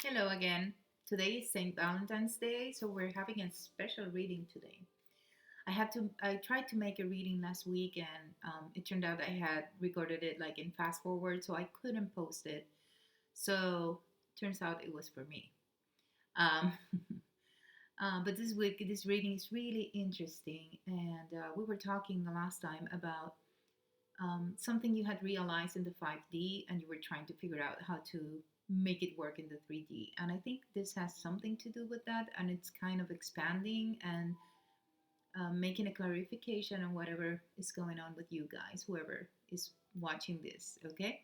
Hello again. Today is St. Valentine's Day, so we're having a special reading today. I tried to make a reading last week, and it turned out I had recorded it like in fast forward, so I couldn't post it. So turns out it was for me. Um, but this week, this reading is really interesting, and we were talking the last time about something you had realized in the 5D and you were trying to figure out how to make it work in the 3D. And I think this has something to do with that, and it's kind of expanding and making a clarification on whatever is going on with you guys, whoever is watching this, okay?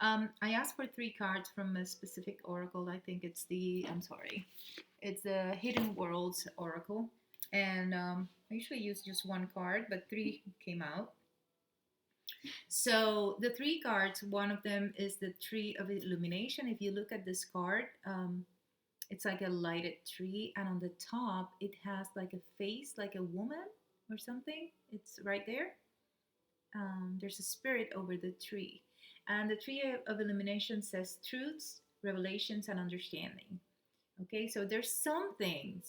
I asked for three cards from a specific oracle. I think it's the Hidden Worlds oracle. And I usually use just one card, but three came out. So the three cards, one of them is the Tree of Illumination. If you look at this card, it's like a lighted tree, and on the top, it has like a face, like a woman or something. It's right there. There's a spirit over the tree. And the Tree of Illumination says truths, revelations, and understanding. Okay, so there's something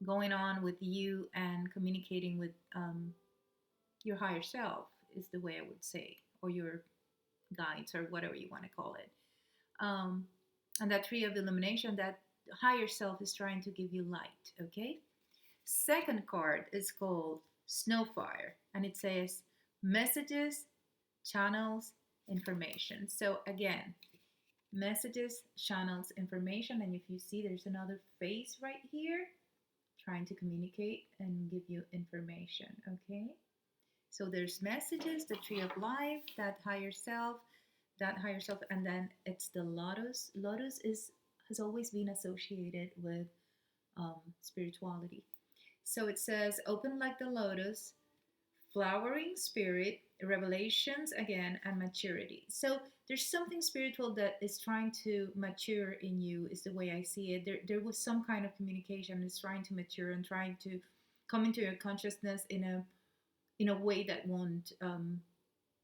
going on with you and communicating with your higher self is the way I would say, or your guides, or whatever you want to call it. Um, and that tree of illumination, that higher self is trying to give you light. Okay. Second card is called Snowfire, and it says messages, channels, information. So again, messages, channels, information, and if you see, there's another face right here trying to communicate and give you information. Okay. So there's messages, the tree of life, that higher self, and then it's the lotus. Lotus is has always been associated with spirituality. So it says, open like the lotus, flowering spirit, revelations again, and maturity. So there's something spiritual that is trying to mature in you, is the way I see it. There was some kind of communication is trying to mature and trying to come into your consciousness in a way that won't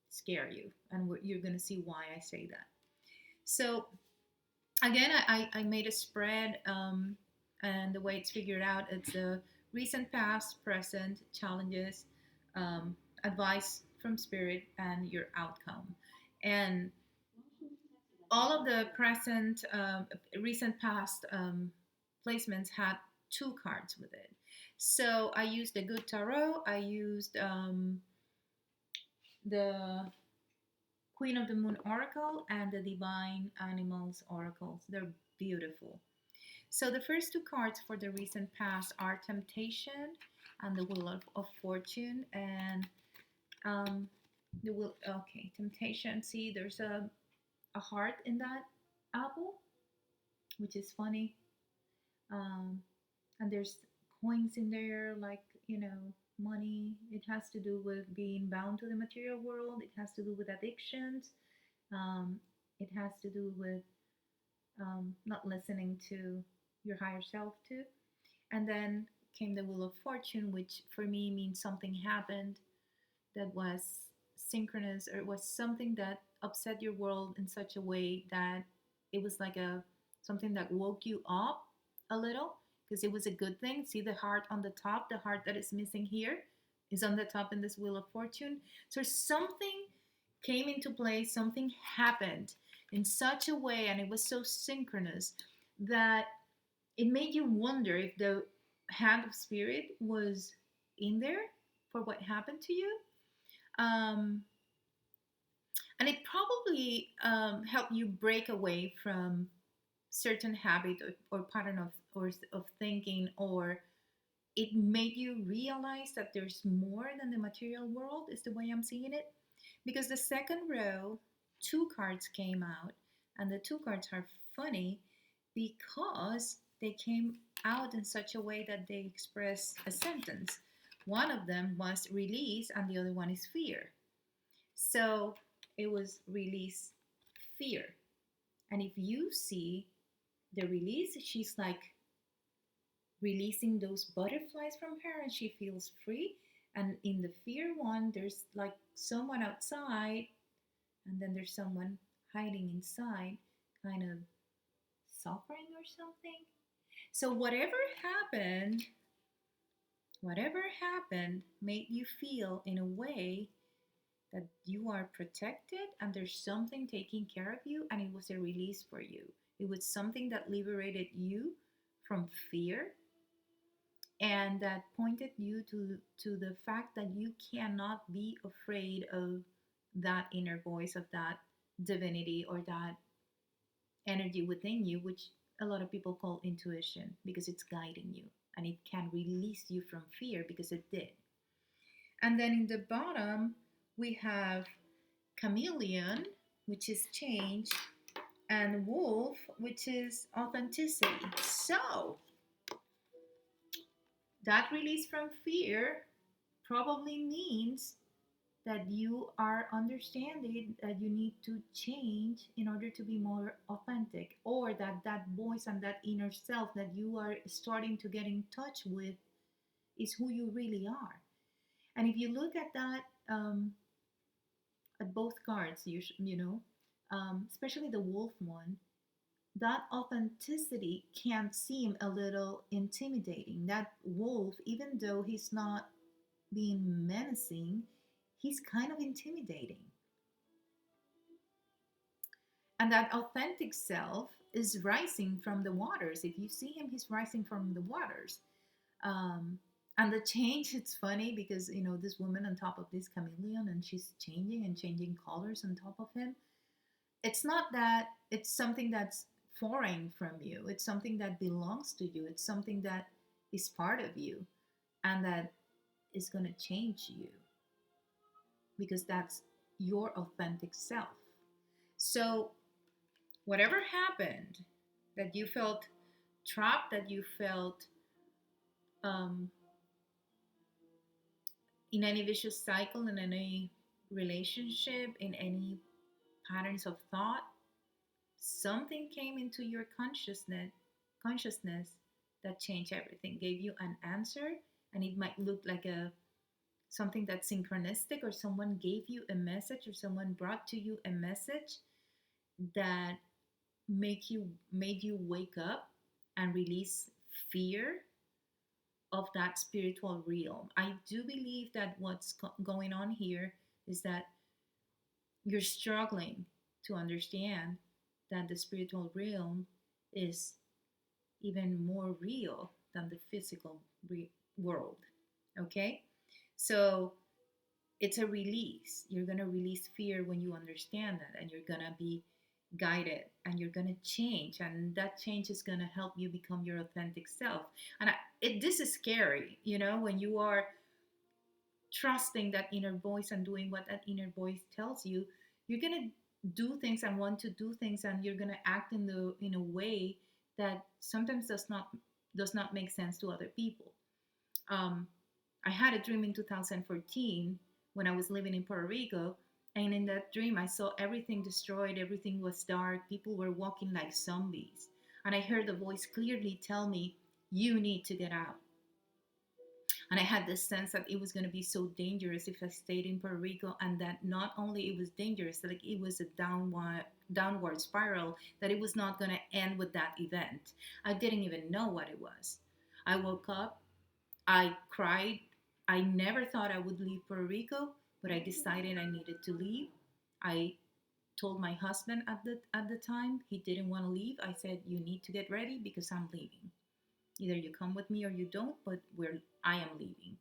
scare you. And you're going to see why I say that. So, again, I made a spread, and the way it's figured out, it's a recent, past, present, challenges, advice from spirit, and your outcome. And all of the present, recent, past placements had two cards with it. So I used the Good Tarot. I used the Queen of the Moon Oracle and the Divine Animals Oracles. They're beautiful. So the first two cards for the recent past are Temptation and the Wheel of Fortune. And the will, okay, Temptation. See, there's a heart in that apple, which is funny. Um, and there's coins in there, like, money. It has to do with being bound to the material world. It has to do with addictions. um, it has to do with not listening to your higher self too. And then came the Wheel of Fortune, which for me means something happened that was synchronous, or it was something that upset your world in such a way that it was like a something that woke you up a little, because it was a good thing. See the heart on the top, the heart that is missing here is on the top in this Wheel of Fortune. So something came into place, something happened in such a way, and it was so synchronous that it made you wonder if the hand of spirit was in there for what happened to you. Um, and it probably helped you break away from certain habit, or pattern of thinking, or it made you realize that there's more than the material world, is the way I'm seeing it. Because the second row, two cards came out, and the two cards are funny because they came out in such a way that they express a sentence. One of them was release, and the other one is fear. So it was release, fear. And if you see the release, she's like releasing those butterflies from her and she feels free. And in the fear one, there's like someone outside, and then there's someone hiding inside, kind of suffering or something. So whatever happened made you feel in a way that you are protected and there's something taking care of you, and it was a release for you. It was something that liberated you from fear, and that pointed you to the fact that you cannot be afraid of that inner voice, of that divinity or that energy within you, which a lot of people call intuition, because it's guiding you and it can release you from fear because it did. And then in the bottom, we have chameleon, which is change, and wolf, which is authenticity. So that release from fear probably means that you are understanding that you need to change in order to be more authentic, or that that voice and that inner self that you are starting to get in touch with is who you really are. And if you look at that, at both cards, especially the wolf one, that authenticity can seem a little intimidating. That wolf, even though he's not being menacing, he's kind of intimidating. And that authentic self is rising from the waters. If you see him, he's rising from the waters. Um, and the change, it's funny because, this woman on top of this chameleon, and she's changing and changing colors on top of him. It's not that it's something that's foreign from you, it's something that belongs to you, it's something that is part of you, and that is going to change you because that's your authentic self. So, whatever happened, that you felt trapped, that you felt um, in any vicious cycle, in any relationship, in any patterns of thought, something came into your consciousness that changed everything, gave you an answer, and it might look like a something that's synchronistic, or someone gave you a message, or someone brought to you a message that made you wake up and release fear of that spiritual realm. I do believe that what's going on here is that you're struggling to understand that the spiritual realm is even more real than the physical world. Okay? So it's a release. You're going to release fear when you understand that, and you're going to be guided, and you're going to change, and that change is going to help you become your authentic self. And this is scary, when you are trusting that inner voice and doing what that inner voice tells you. You're going to do things and want to do things, and you're going to act in a way that sometimes does not make sense to other people. um, I had a dream in 2014 when I was living in Puerto Rico. And in that dream, I saw everything destroyed, everything was dark, people were walking like zombies. And I heard the voice clearly tell me, "You need to get out." And I had this sense that it was going to be so dangerous if I stayed in Puerto Rico, and that not only it was dangerous, like it was a downward spiral, that it was not going to end with that event. I didn't even know what it was. I woke up, I cried. I never thought I would leave Puerto Rico, but I decided I needed to leave. I told my husband at the time. He didn't want to leave. I said, "You need to get ready because I'm leaving. Either you come with me or you don't, but I am leaving."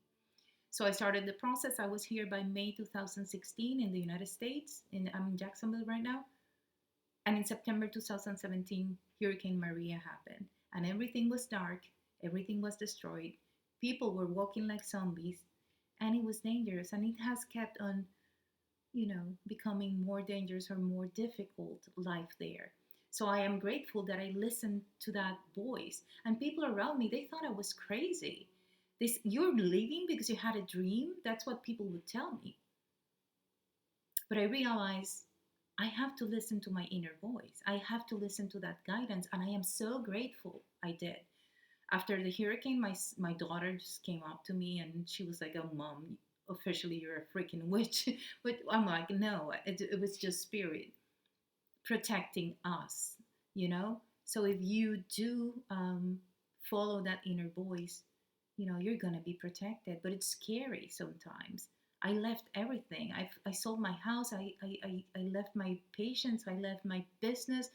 So I started the process. I was here by May 2016 in the United States. I'm in Jacksonville right now. And in September 2017, Hurricane Maria happened. And everything was dark, everything was destroyed. People were walking like zombies, and it was dangerous. And it has kept on, becoming more dangerous or more difficult life there. So I am grateful that I listened to that voice. And people around me, they thought I was crazy. "You're leaving because you had a dream?" That's what people would tell me. But I realized I have to listen to my inner voice. I have to listen to that guidance. And I am so grateful I did. After the hurricane, my daughter just came up to me and she was like, "Oh, Mom, officially you're a freaking witch." But I'm like, "No, it was just spirit protecting us, you know?" So if you do follow that inner voice, you're gonna be protected. But it's scary sometimes. I left everything. I sold my house. I left my patients. I left my business.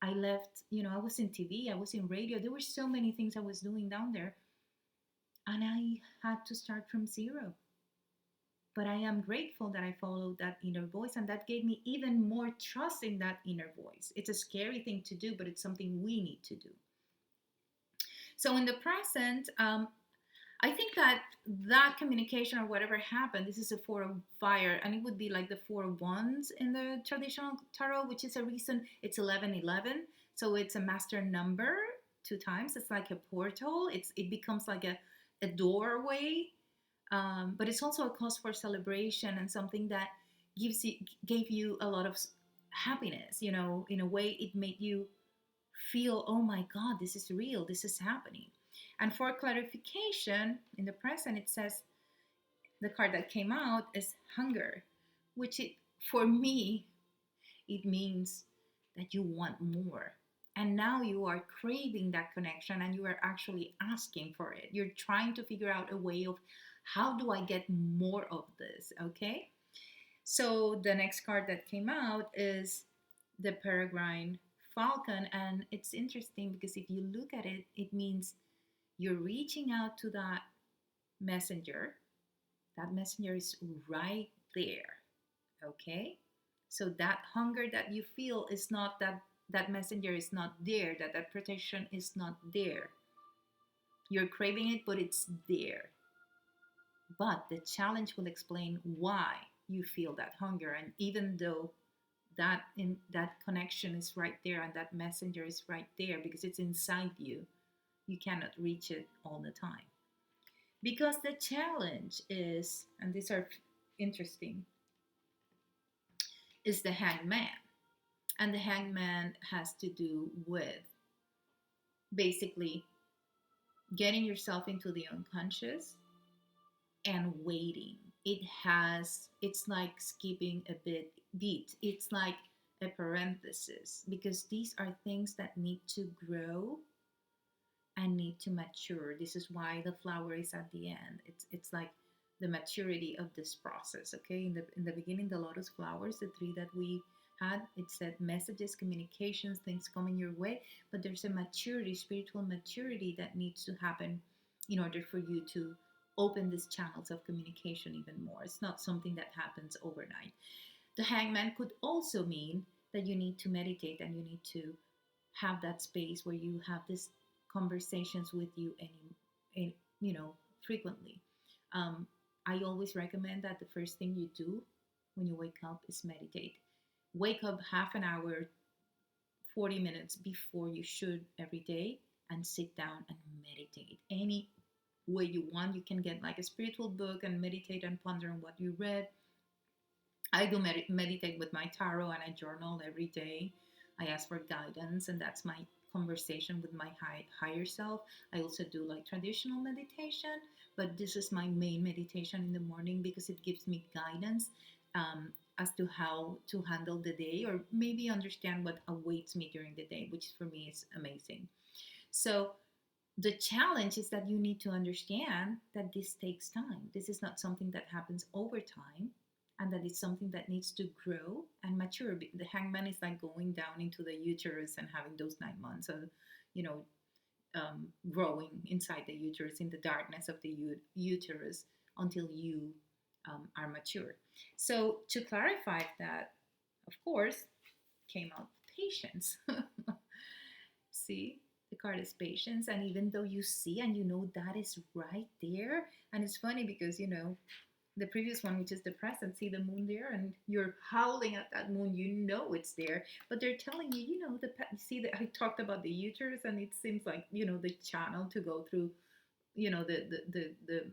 I left, I was in TV. I was in radio. There were so many things I was doing down there. And I had to start from zero. But I am grateful that I followed that inner voice, and that gave me even more trust in that inner voice. It's a scary thing to do, but it's something we need to do. So in the present, I think that that communication or whatever happened, this is a four of fire, and it would be like the four of wands in the traditional tarot, which is a reason it's 1111. So it's a master number two times. It's like a portal. It becomes like a doorway, but it's also a cause for celebration and something that gave you a lot of happiness. In a way, it made you feel, oh my God, this is real, this is happening. And for clarification, in the present, it says the card that came out is hunger, which for me, it means that you want more. And now you are craving that connection and you are actually asking for it. You're trying to figure out a way of how do I get more of this, okay? So the next card that came out is the peregrine falcon. And it's interesting because if you look at it, it means you're reaching out to that messenger. That messenger is right there, okay? So that hunger that you feel is not that messenger is not there, that protection is not there. You're craving it, but it's there. But the challenge will explain why you feel that hunger. And even though that connection is right there and that messenger is right there because it's inside you, you cannot reach it all the time. Because the challenge is, and these are interesting, is the hangman. And the hangman has to do with basically getting yourself into the unconscious and waiting. It's like skipping a beat. It's like a parenthesis because these are things that need to grow and need to mature. This is why the flower is at the end. It's like the maturity of this process. Okay, in the beginning, the lotus flowers, the three that we had, it said messages, communications, things coming your way. But there's a maturity, spiritual maturity that needs to happen in order for you to open these channels of communication even more. It's not something that happens overnight. The hangman could also mean that you need to meditate and you need to have that space where you have these conversations with you and frequently. Um, I always recommend that the first thing you do when you wake up is meditate. Wake up half an hour, 40 minutes before you should every day and sit down and meditate. Any way you want, you can get like a spiritual book and meditate and ponder on what you read. I do meditate with my tarot and I journal every day. I ask for guidance, and that's my conversation with my higher self. I also do like traditional meditation, but this is my main meditation in the morning because it gives me guidance as to how to handle the day or maybe understand what awaits me during the day, which for me is amazing. So, the challenge is that you need to understand that this takes time. This is not something that happens over time, and that it's something that needs to grow and mature. The hangman is like going down into the uterus and having those 9 months of, you know, growing inside the uterus, in the darkness of the uterus until you are mature. So, to clarify that, of course, came out patience. See, the card is patience, and even though you see and you know that is right there, and it's funny because the previous one, which is the present, see the moon there, and you're howling at that moon, you know it's there, but they're telling you, see that I talked about the uterus, and it seems like the channel to go through, the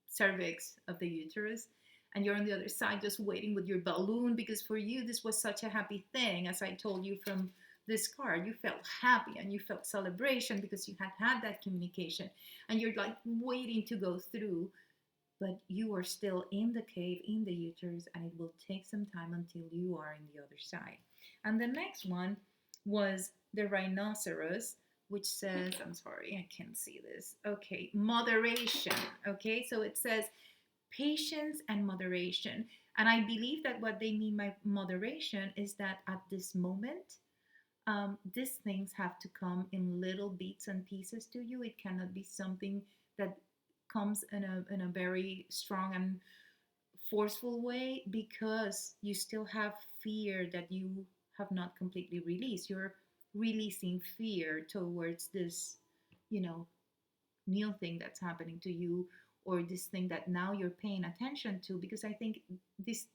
cervix of the uterus, and you're on the other side just waiting with your balloon because for you this was such a happy thing. As I told you from this card, you felt happy and you felt celebration because you had that communication, and you're like waiting to go through, but you are still in the cave, in the uterus, and it will take some time until you are in the other side. And the next one, was the rhinoceros, which says, I'm sorry, I can't see this. Okay, moderation. Okay, so it says patience and moderation. And I believe that what they mean by moderation is that at this moment, these things have to come in little bits and pieces to you. It cannot be something that comes in a very strong and forceful way, because you still have fear that you have not completely released. You're releasing fear towards this, you know, new thing that's happening to you, or this thing that now you're paying attention to. Because I think this,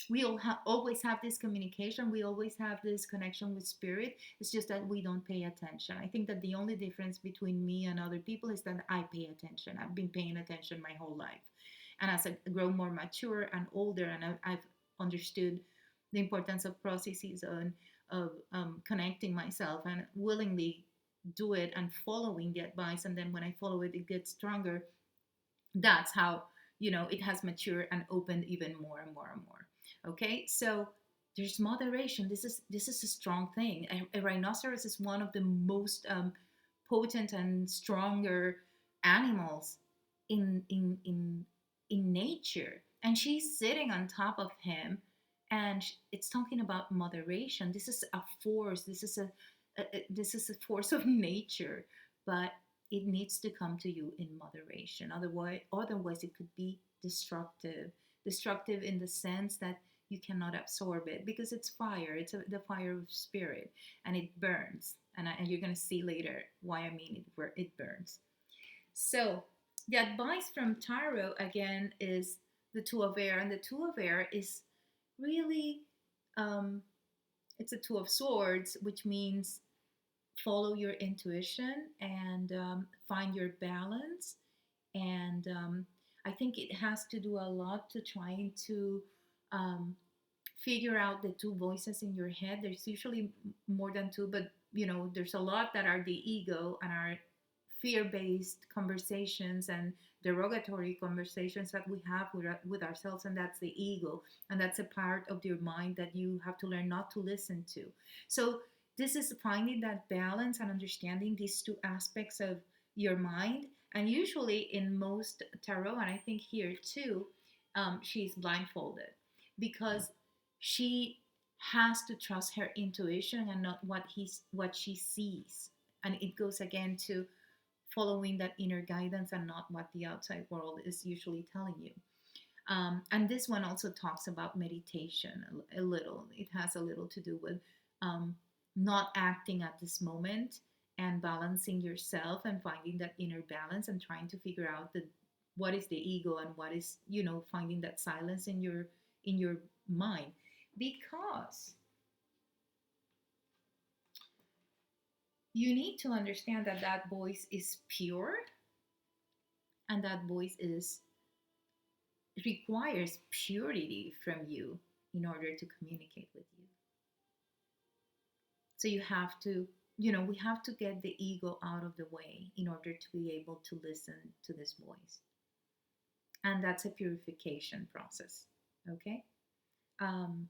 we all always have this communication, we always have this connection with spirit. It's just that we don't pay attention. I think that the only difference between me and other people is that I pay attention. I've been paying attention my whole life, and as I grow more mature and older, and I've understood the importance of processes and of connecting myself and willingly do it and following the advice, and then when I follow it, it gets stronger. That's how, it has matured and opened even more and more and more. Okay, so there's moderation. This is a strong thing. A rhinoceros is one of the most potent and stronger animals in nature, and she's sitting on top of him, and it's talking about moderation. This is a force. This is a force of nature, but it needs to come to you in moderation. Otherwise it could be destructive in the sense that you cannot absorb it, because it's fire. It's the fire of spirit, and it burns. And you're going to see later why I mean it burns. So the advice from tarot again is the two of air, and the two of air is really, um, it's a two of swords, which means follow your intuition and find your balance. And I think it has to do a lot to trying to um, figure out the two voices in your head. There's usually more than two, but there's a lot that are the ego and are fear-based conversations and derogatory conversations that we have with ourselves, and that's the ego, and that's a part of your mind that you have to learn not to listen to. So this is finding that balance and understanding these two aspects of your mind. And usually in most tarot, and I think here too, she's blindfolded, because she has to trust her intuition and not what she sees. And it goes again to following that inner guidance and not what the outside world is usually telling you. And this one also talks about meditation a little. It has a little to do with um, not acting at this moment, and balancing yourself and finding that inner balance, and trying to figure out what is the ego, and what is, finding that silence in your mind. Because you need to understand that that voice is pure, and that voice is requires purity from you in order to communicate with you. So you have to, we have to get the ego out of the way in order to be able to listen to this voice. And that's a purification process. Okay. Um,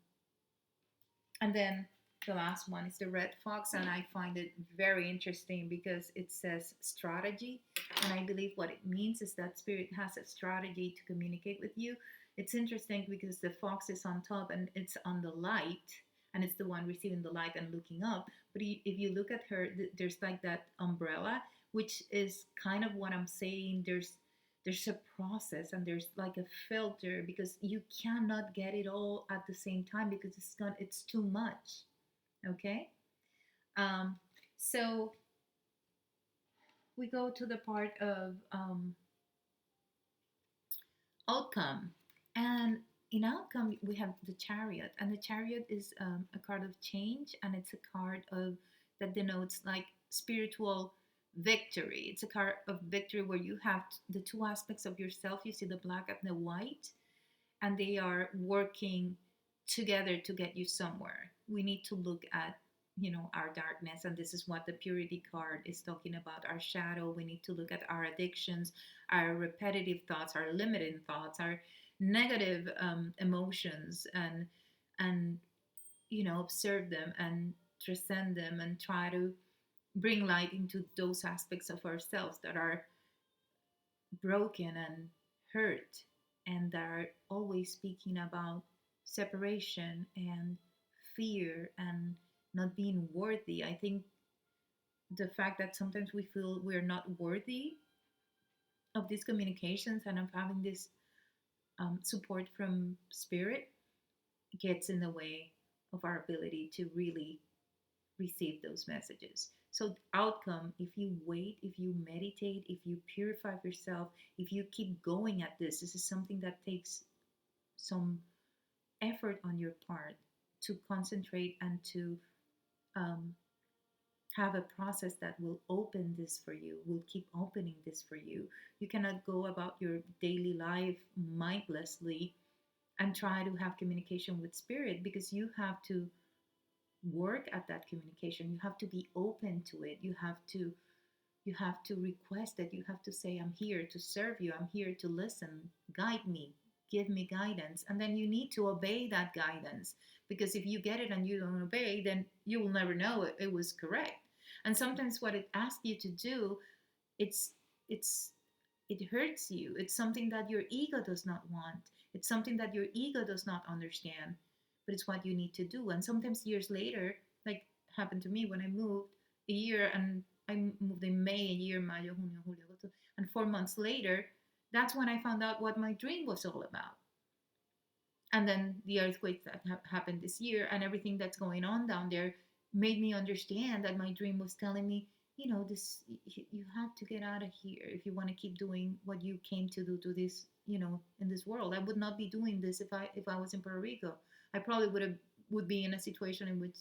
and then the last one is the red fox, and I find it very interesting because it says strategy, and I believe what it means is that spirit has a strategy to communicate with you. It's interesting because the fox is on top and it's on the light, and it's the one receiving the light and looking up. But if you look at her, there's like that umbrella, which is kind of what I'm saying. There's a process, and there's like a filter, because you cannot get it all at the same time, because it's too much. Okay. um, so we go to the part of outcome. And in outcome, we have the chariot, and the chariot is a card of change, and it's a card of that denotes like spiritual victory. It's a card of victory where you have the two aspects of yourself. You see the black and the white, and they are working together to get you somewhere. We need to look at, our darkness, and this is what the purity card is talking about, our shadow. We need to look at our addictions, our repetitive thoughts, our limiting thoughts, our negative emotions, and observe them, and transcend them and try to bring light into those aspects of ourselves that are broken and hurt and that are always speaking about separation and fear and not being worthy. I think the fact that sometimes we feel we're not worthy of these communications and of having this support from spirit gets in the way of our ability to really receive those messages. So, outcome, if you wait, if you meditate, if you purify yourself, if you keep going at this is something that takes some effort on your part to concentrate and to um, have a process that will open this for you, will keep opening this for you. You cannot go about your daily life mindlessly and try to have communication with spirit because you have to work at that communication. You have to be open to it. You have to request it. You have to say, I'm here to serve you. I'm here to listen. Guide me. Give me guidance. And then you need to obey that guidance. Because if you get it and you don't obey, then you will never know it was correct. And sometimes what it asks you to do, it's it's it hurts you. It's something that your ego does not want. It's something that your ego does not understand. But it's what you need to do. And sometimes years later, like happened to me when I moved a year and I moved in May, a year, Mayo, Junio, Julio, Agosto, and 4 months later, that's when I found out what my dream was all about. And then the earthquake that happened this year and everything that's going on down there made me understand that my dream was telling me, this you have to get out of here if you want to keep doing what you came to do to this, in this world. I would not be doing this if I was in Puerto Rico. I probably would be in a situation in which,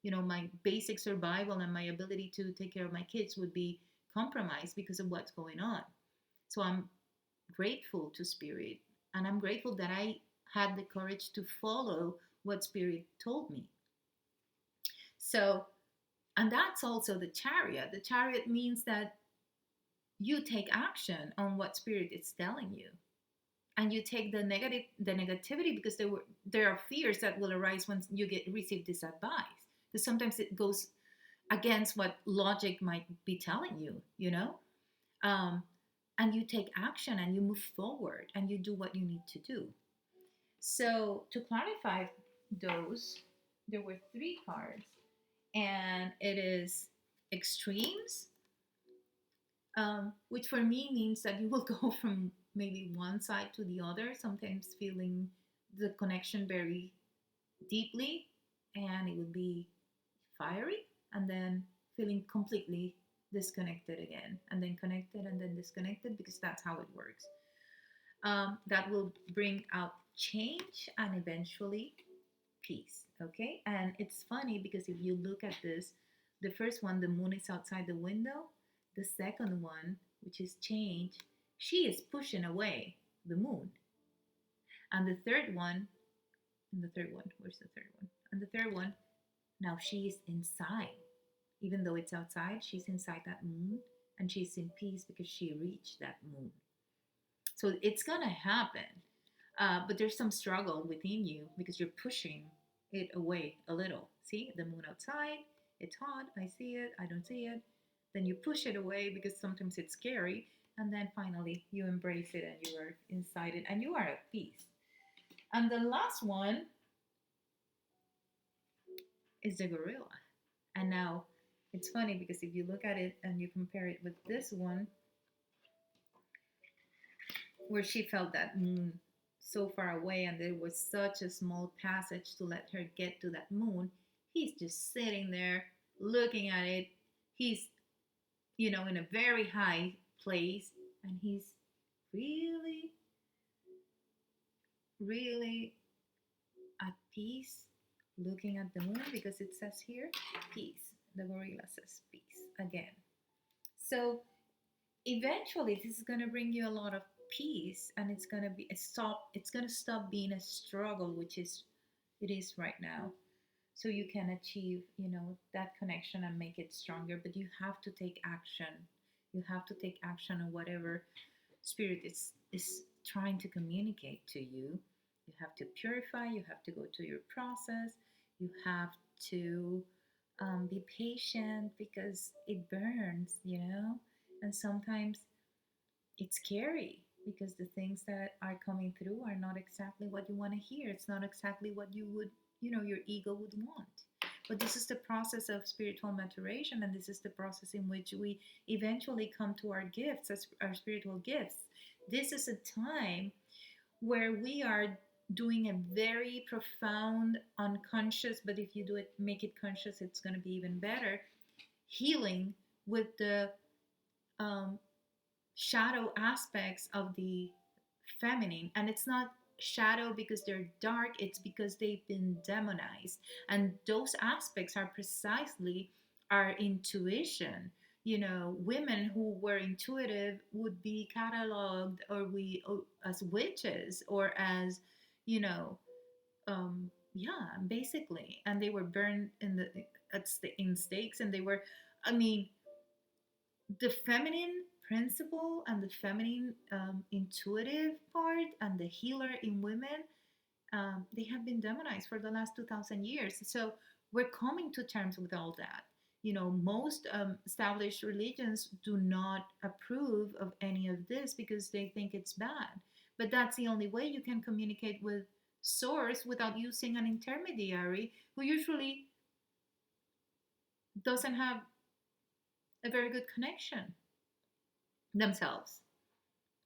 my basic survival and my ability to take care of my kids would be compromised because of what's going on. So I'm grateful to spirit, and I'm grateful that I had the courage to follow what spirit told me. So, and that's also the chariot. The chariot means that you take action on what spirit is telling you, and you take the negativity, because there are fears that will arise when you receive this advice, because sometimes it goes against what logic might be telling you, um, and you take action and you move forward and you do what you need to do. So to clarify those, there were three cards, and it is extremes, which for me means that you will go from maybe one side to the other, sometimes feeling the connection very deeply, and it would be fiery, and then feeling completely disconnected again, and then connected, and then disconnected, because that's how it works. That will bring out change and eventually peace. Okay, and it's funny because if you look at this, the first one, the moon is outside the window. The second one, which is change, she is pushing away the moon. And the third one, where's the third one? And the third one, now she is inside. Even though it's outside, she's inside that moon, and she's in peace because she reached that moon. So it's gonna happen. But there's some struggle within you because you're pushing it away a little. See the moon outside, it's hot, I see it, I don't see it. Then you push it away because sometimes it's scary. And then finally you embrace it and you are inside it and you are at peace. And the last one is the gorilla. And now it's funny because if you look at it and you compare it with this one, where she felt that moon so far away and there was such a small passage to let her get to that moon, he's just sitting there looking at it. He's, in a very high place, and he's really, really at peace looking at the moon, because it says here peace. The gorilla says peace again. So eventually this is going to bring you a lot of peace, and it's going to stop being a struggle, which is it is right now. So you can achieve, that connection and make it stronger, but you have to take action. You have to take action on whatever spirit is trying to communicate to you. You have to purify, you have to go to your process, you have to Be patient because it burns, and sometimes it's scary because the things that are coming through are not exactly what you want to hear. It's not exactly what you would, your ego would want. But this is the process of spiritual maturation, and this is the process in which we eventually come to our gifts, as our spiritual gifts. This is a time where we are doing a very profound unconscious, but if you do it, make it conscious, it's going to be even better, healing with the um, shadow aspects of the feminine. And it's not shadow because they're dark, it's because they've been demonized, and those aspects are precisely our intuition. Women who were intuitive would be cataloged, or we as witches, or as you know yeah, basically. And they were burned in stakes, and they were, I mean, the feminine principle and the feminine intuitive part and the healer in women, they have been demonized for the last 2000 years. So we're coming to terms with all that. Most established religions do not approve of any of this because they think it's bad. But that's the only way you can communicate with source without using an intermediary who usually doesn't have a very good connection themselves.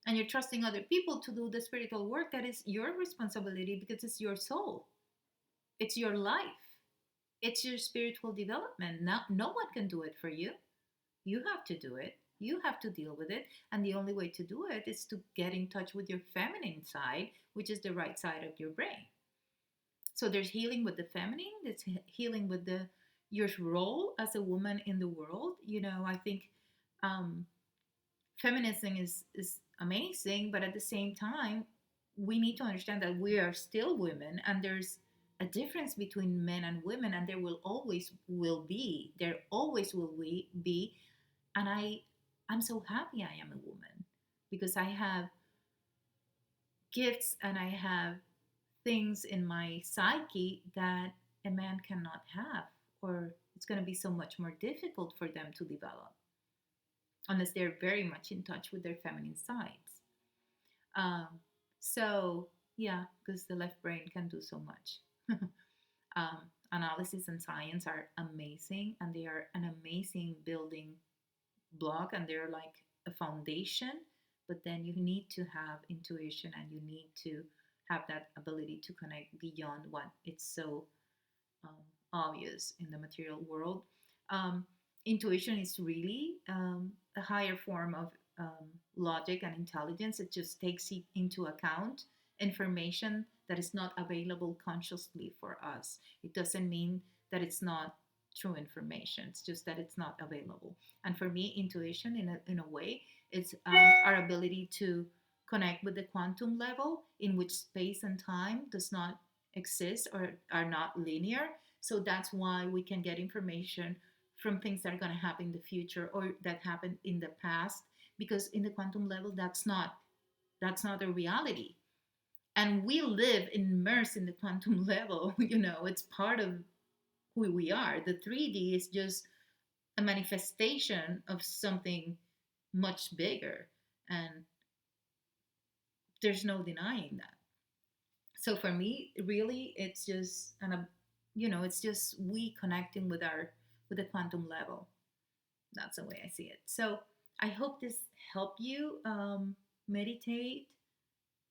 And you're trusting other people to do the spiritual work that is your responsibility because it's your soul, it's your life, it's your spiritual development. No one can do it for you. You have to do it, you have to deal with it. And the only way to do it is to get in touch with your feminine side, which is the right side of your brain. So there's healing with the feminine, there's healing with the your role as a woman in the world. I think um, feminism is amazing, but at the same time, we need to understand that we are still women, and there's a difference between men and women, and there always will we be. And I'm so happy I am a woman because I have gifts and I have things in my psyche that a man cannot have, or it's going to be so much more difficult for them to develop unless they're very much in touch with their feminine sides. Um, so, yeah, because the left brain can do so much. um, Analysis and science are amazing, and they are an amazing building block, and they're like a foundation. But then you need to have intuition, and you need to have that ability to connect beyond what it's so um, obvious in the material world. Um, Intuition is really a higher form of logic and intelligence. It just takes into account information that is not available consciously for us. It doesn't mean that it's not true information. It's just that it's not available. And for me, intuition, in a way, is our ability to connect with the quantum level in which space and time does not exist or are not linear. So that's why we can get information from things that are going to happen in the future or that happened in the past, because in the quantum level, that's not a reality. And we live immersed in the quantum level. It's part of who we are. The 3D is just a manifestation of something much bigger, and there's no denying that. So for me, really, it's just it's just we connecting with the quantum level. That's the way I see it. So I hope this helped you meditate.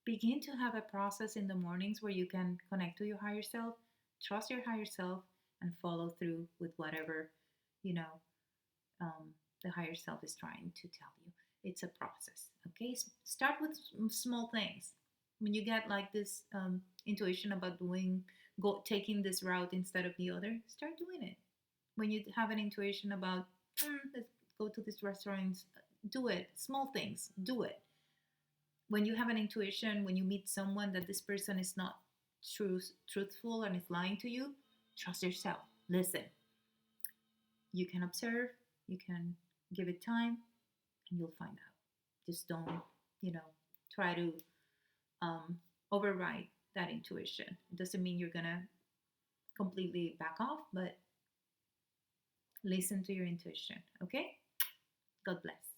Begin to have a process in the mornings where you can connect to your higher self, trust your higher self, and follow through with whatever you know um, the higher self is trying to tell you. It's a process. Okay, start with small things. When you get like this intuition about taking this route instead of the other, start doing it. When you have an intuition about let's go to this restaurant, do it. Small things, do it. When you have an intuition, when you meet someone that this person is not truthful and is lying to you, trust yourself. Listen. You can observe, you can give it time, and you'll find out. Just don't, you know, try to um, override that intuition. It doesn't mean you're gonna completely back off, but Listen to your intuition. Okay? God bless.